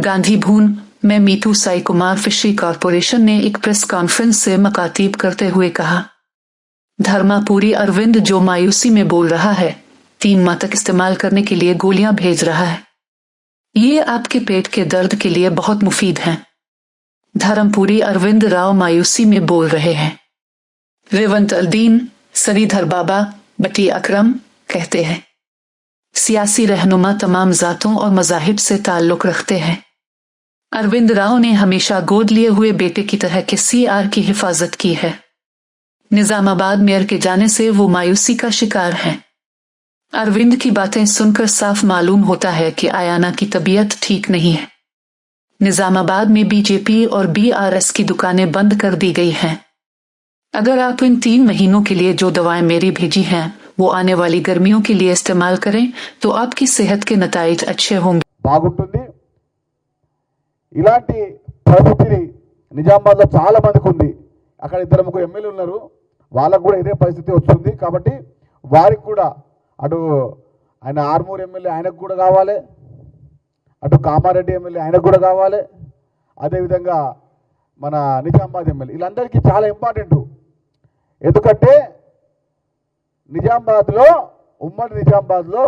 गांधी भवन में Meetu Sai Kumar fishery corporation ने एक प्रेस कॉन्फ्रेंस से मुखातिब करते हुए कहा, धर्मापुरी अरविंद जो मायूसी में बोल रहा है, 3 माह तक इस्तेमाल करने के लिए गोलियां भेज रहा है। ये आपके पेट के दर्द के लिए बहुत मुफीद हैं। धर्मपुरी अरविंद राव मायूसी में बोल रहे हैं। रेवंत अल्दीन, सरीधर बाबा, बटी अकरम कहते हैं, सियासी रहनुमा तमाम जातों और मज़ाहिब से ताल्लुक रखते हैं। अरविंद राव ने हमेशा गोद लिए हुए बेटे की तरह के CR की हिफाजत की है। निजामाबाद मेयर के जाने से वो मायूसी का शिकार हैं। अरविंद की बातें सुनकर साफ मालूम होता है कि आयाना की तबीयत ठीक नहीं है। निजामाबाद में बीजेपी और BRS की दुकानें बंद कर दी गई हैं। अगर आप इन 3 महीनों के लिए जो दवाएं मेरी भेजी हैं वो आने वाली गर्मियों के लिए इस्तेमाल करें तो आपकी सेहत के नताइज अच्छे होंगे। బాగుంటుంది। ఇలాంటి పరిస్థితి నిజామాబాద్లో చాలా మందికి ఉంది। అక్కడ 2-3 ఎమ్మెల్యేలు ఉన్నారు, వాళ్ళకు కూడా ఇదే పరిస్థితి వస్తుంది। కాబట్టి వారికి కూడా అటు ఆయన ఆర్మూర్ ఎమ్మెల్యే ఆయనకు కూడా కావాలి, అటు కామారెడ్డి ఎమ్మెల్యే ఆయనకు కూడా కావాలి, అదేవిధంగా మన నిజామాబాద్ ఎమ్మెల్యే వీళ్ళందరికీ చాలా ఇంపార్టెంట్। ఎందుకంటే నిజామాబాద్లో ఉమ్మడి నిజామాబాద్లో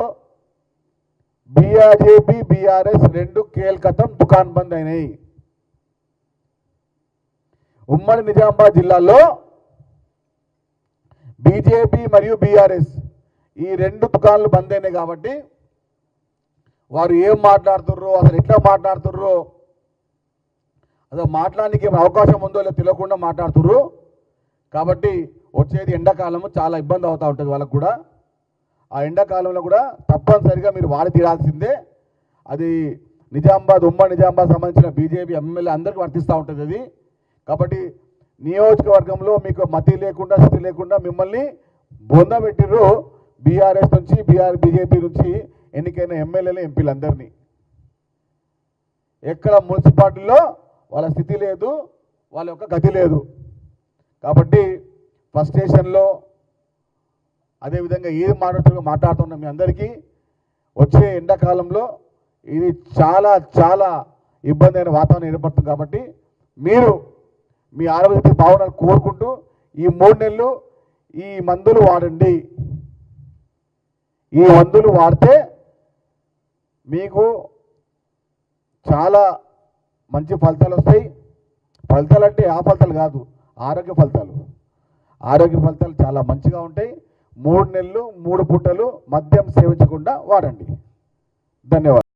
BJP BRS 2 కేల్కతం దుకాన్ బంద్ అయినాయి। ఉమ్మడి నిజామాబాద్ జిల్లాలో BJP మరియు BRS ఈ 2 దుకాన్లు బంద్ అయినాయి। కాబట్టి వారు ఏం మాట్లాడుతుర్రో, అసలు ఎట్లా మాట్లాడుతుర్రో, అసలు మాట్లాడడానికి ఏమైనా అవకాశం ఉందో లేదో తెలియకుండా మాట్లాడుతుర్రు। కాబట్టి వచ్చేది ఎండాకాలము, చాలా ఇబ్బంది అవుతూ ఉంటుంది వాళ్ళకు కూడా। ఆ ఎండాకాలంలో కూడా తప్పనిసరిగా మీరు వాడి తీరాల్సిందే। అది నిజామాబాద్ ఉమ్మడి నిజామాబాద్ సంబంధించిన BJP ఎమ్మెల్యే అందరికీ వర్తిస్తూ ఉంటుంది అది। కాబట్టి నియోజకవర్గంలో మీకు మతి లేకుండా స్థితి లేకుండా మిమ్మల్ని బొందబెట్టిర్రు BRS నుంచి BJP నుంచి ఎన్నికైన ఎమ్మెల్యేలు ఎంపీలు అందరినీ। ఎక్కడ మున్సిపాలిటీలో వాళ్ళ స్థితి లేదు, వాళ్ళ యొక్క గతి లేదు। కాబట్టి ఫస్ట్ స్టేషన్లో అదేవిధంగా ఏది మాట్లాడుతున్న మీ అందరికీ వచ్చే ఎండాకాలంలో ఇది చాలా చాలా ఇబ్బంది అయిన వాతావరణం ఏర్పడుతుంది। కాబట్టి మీరు మీ ఆరోగ్య భావనను కోరుకుంటూ ఈ 3 నెలలు ఈ మందులు వాడండి। ఈ మందులు వాడితే మీకు చాలా మంచి ఫలితాలు వస్తాయి। ఫలితాలు అంటే ఆ ఫలితాలు కాదు, ఆరోగ్య ఫలితాలు। ఆరోగ్య ఫలితాలు చాలా మంచిగా ఉంటాయి। 3 నెలలు 3 పూటలు మద్యం సేవించకుండా వాడండి। ధన్యవాదాలు।